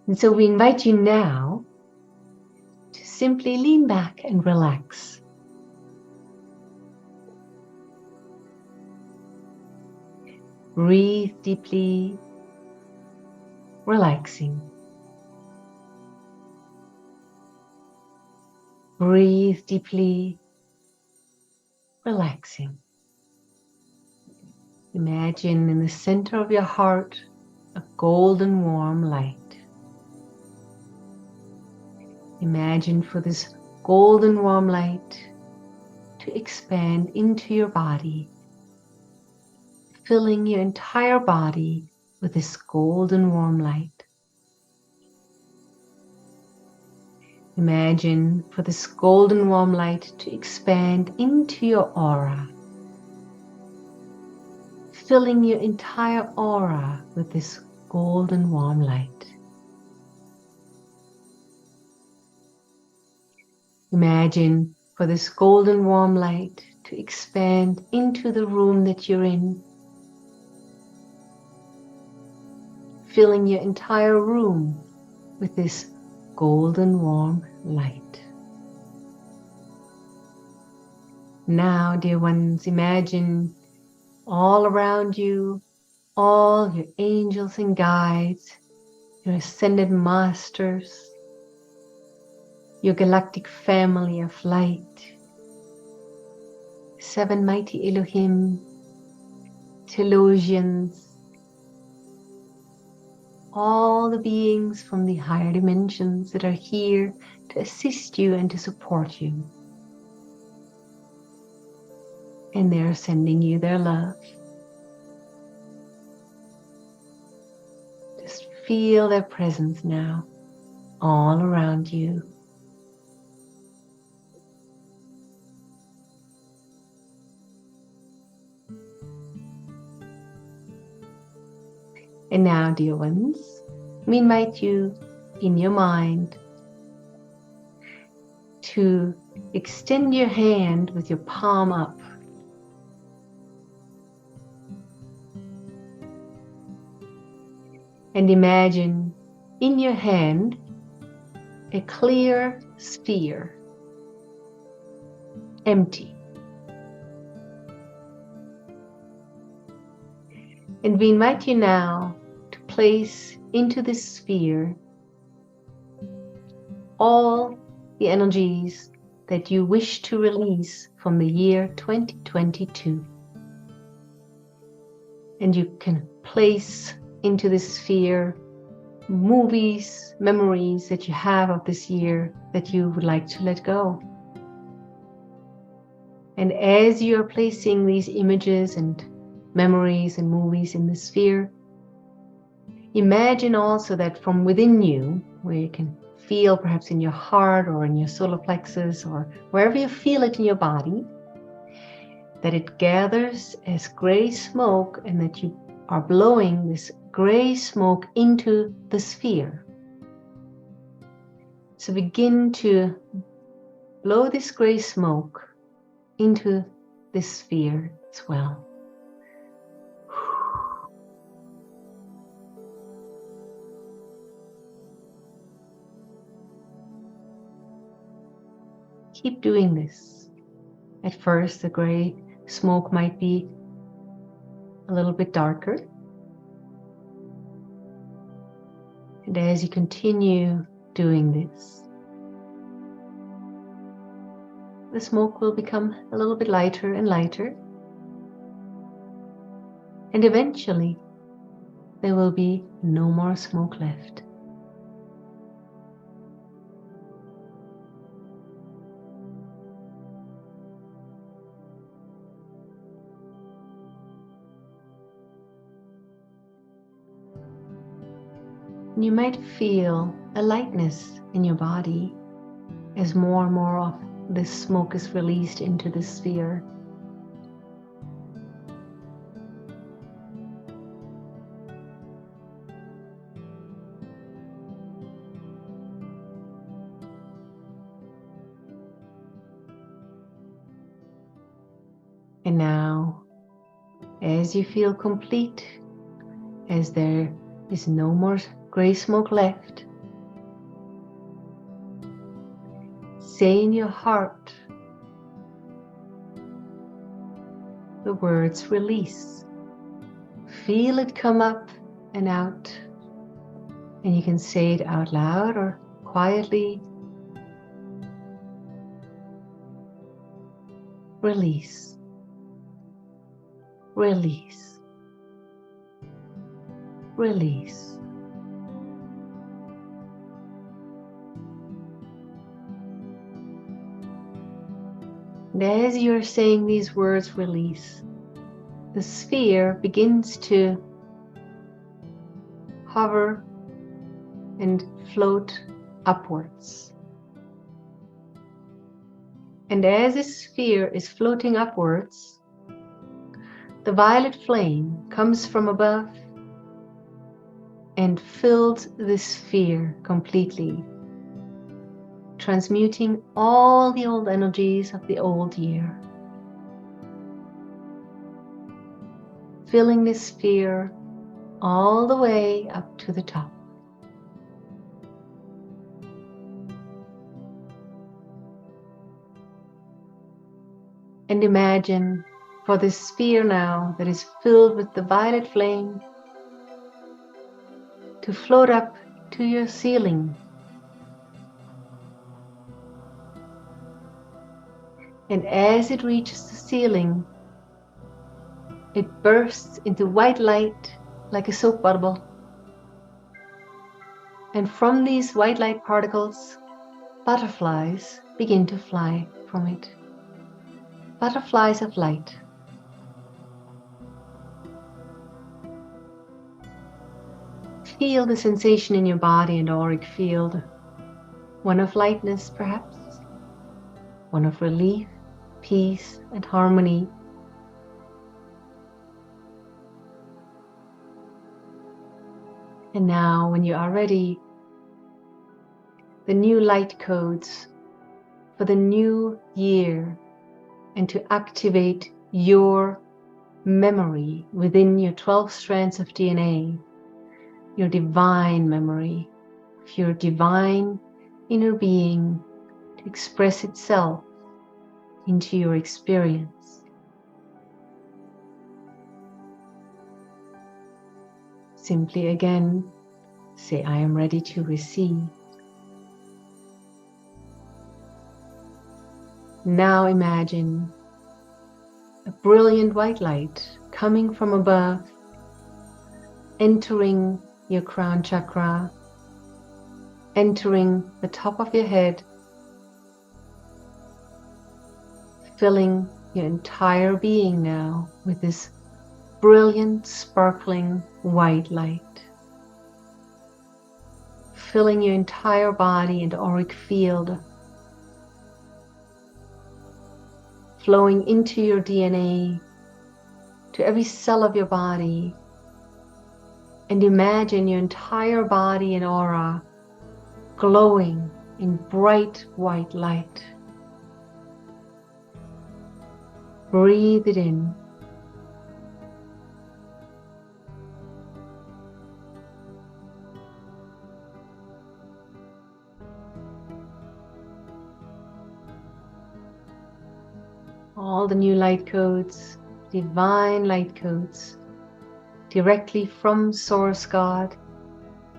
And so we invite you now to simply lean back and relax. Breathe deeply, relaxing. Breathe deeply, relaxing. Imagine in the center of your heart a golden warm light. Imagine for this golden warm light to expand into your body, filling your entire body with this golden warm light. Imagine for this golden warm light to expand into your aura, filling your entire aura with this golden warm light. Imagine for this golden warm light to expand into the room that you're in, filling your entire room with this golden warm light. Now, dear ones, imagine all around you, all your angels and guides, your ascended masters, your galactic family of light, 7 mighty Elohim, Telosians, all the beings from the higher dimensions that are here to assist you and to support you. And they're sending you their love. Just feel their presence now, all around you. And now, dear ones, we invite you in your mind to extend your hand with your palm up. And imagine in your hand a clear sphere, empty. And we invite you now to place into this sphere all the energies that you wish to release from the year 2022. And you can place into this sphere movies, memories that you have of this year that you would like to let go. And as you are placing these images and memories and movies in the sphere, imagine also that from within you, where you can feel perhaps in your heart or in your solar plexus or wherever you feel it in your body, that it gathers as gray smoke and that you are blowing this gray smoke into the sphere. So begin to blow this gray smoke into this sphere as well. Keep doing this. At first, the gray smoke might be a little bit darker. And as you continue doing this, the smoke will become a little bit lighter and lighter. And eventually, there will be no more smoke left. You might feel a lightness in your body as more and more of this smoke is released into the sphere. And now, as you feel complete, as there is no more gray smoke left, say in your heart the words release. Feel it come up and out. And you can say it out loud or quietly. Release. Release. Release. And as you're saying these words, release, the sphere begins to hover and float upwards. And as this sphere is floating upwards, the violet flame comes from above and fills this sphere completely, transmuting all the old energies of the old year, filling this sphere all the way up to the top. And imagine for this sphere now that is filled with the violet flame to float up to your ceiling. And as it reaches the ceiling, it bursts into white light like a soap bubble. And from these white light particles, butterflies begin to fly from it. Butterflies of light. Feel the sensation in your body and auric field. One of lightness, perhaps. One of relief, peace, and harmony. And now, when you are ready, the new light codes for the new year, and to activate your memory within your 12 strands of DNA, your divine memory, of your divine inner being to express itself into your experience. Simply again, say, I am ready to receive. Now imagine a brilliant white light coming from above, entering your crown chakra, entering the top of your head, filling your entire being now with this brilliant, sparkling white light, filling your entire body and auric field, flowing into your DNA, to every cell of your body, and imagine your entire body and aura glowing in bright white light. Breathe it in. All the new light codes, divine light codes, directly from Source God,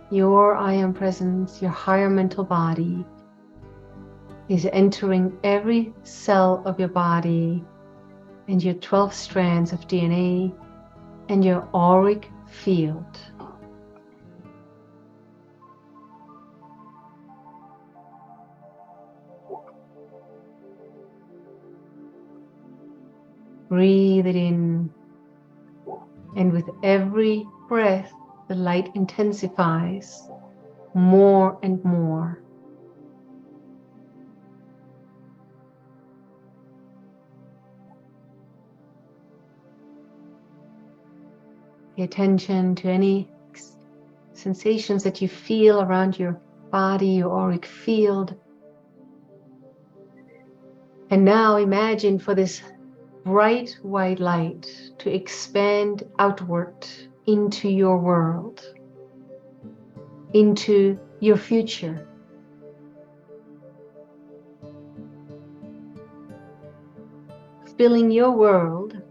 your I Am Presence, your higher mental body, is entering every cell of your body and your 12 strands of DNA and your auric field. Breathe it in, and with every breath, the light intensifies more and more. Pay attention to any sensations that you feel around your body, your auric field. And now imagine for this bright white light to expand outward into your world, into your future. filling your world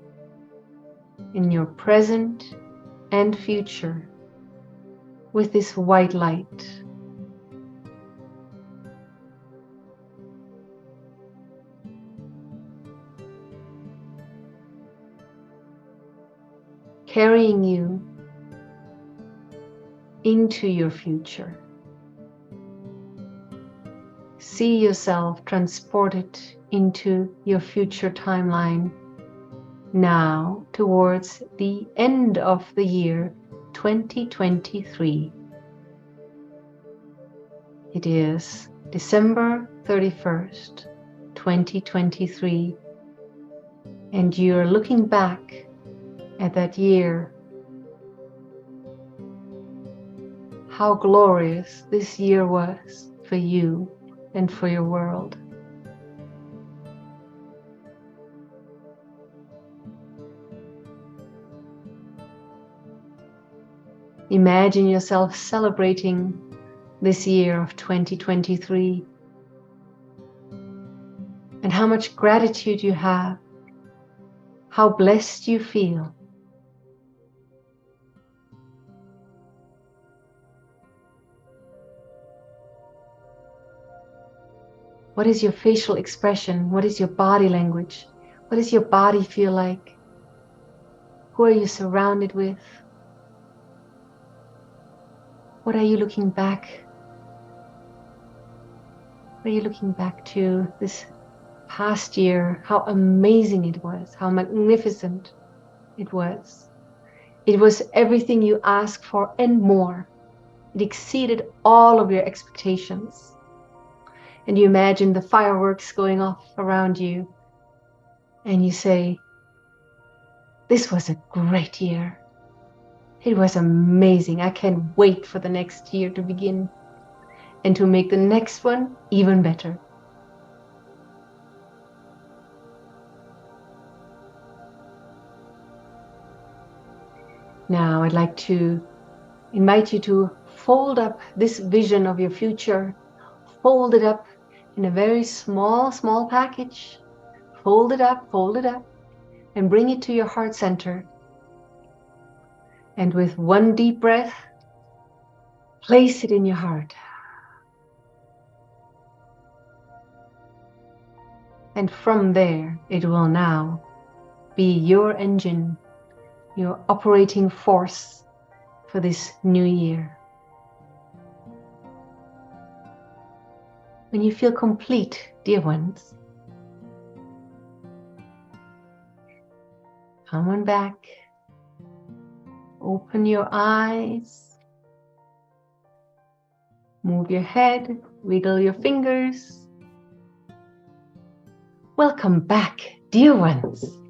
in your present and future with this white light. Carrying you into your future. See yourself transported into your future timeline now towards the end of the year 2023. It is December 31st, 2023, and you're looking back at that year. How glorious this year was for you and for your world. Imagine yourself celebrating this year of 2023 and how much gratitude you have, how blessed you feel. What is your facial expression? What is your body language? What does your body feel like? Who are you surrounded with? What are you looking back? What are you looking back to this past year? How amazing it was, how magnificent it was. It was everything you asked for and more. It exceeded all of your expectations. And you imagine the fireworks going off around you. And you say, this was a great year. It was amazing. I can't wait for the next year to begin and to make the next one even better. Now I'd like to invite you to fold up this vision of your future. Fold it up in a very small package. Fold it up, and bring it to your heart center. And with one deep breath, place it in your heart. And from there, it will now be your engine, your operating force for this new year. When you feel complete, dear ones, come on back. Open your eyes. Move your head, wiggle your fingers. Welcome back, dear ones.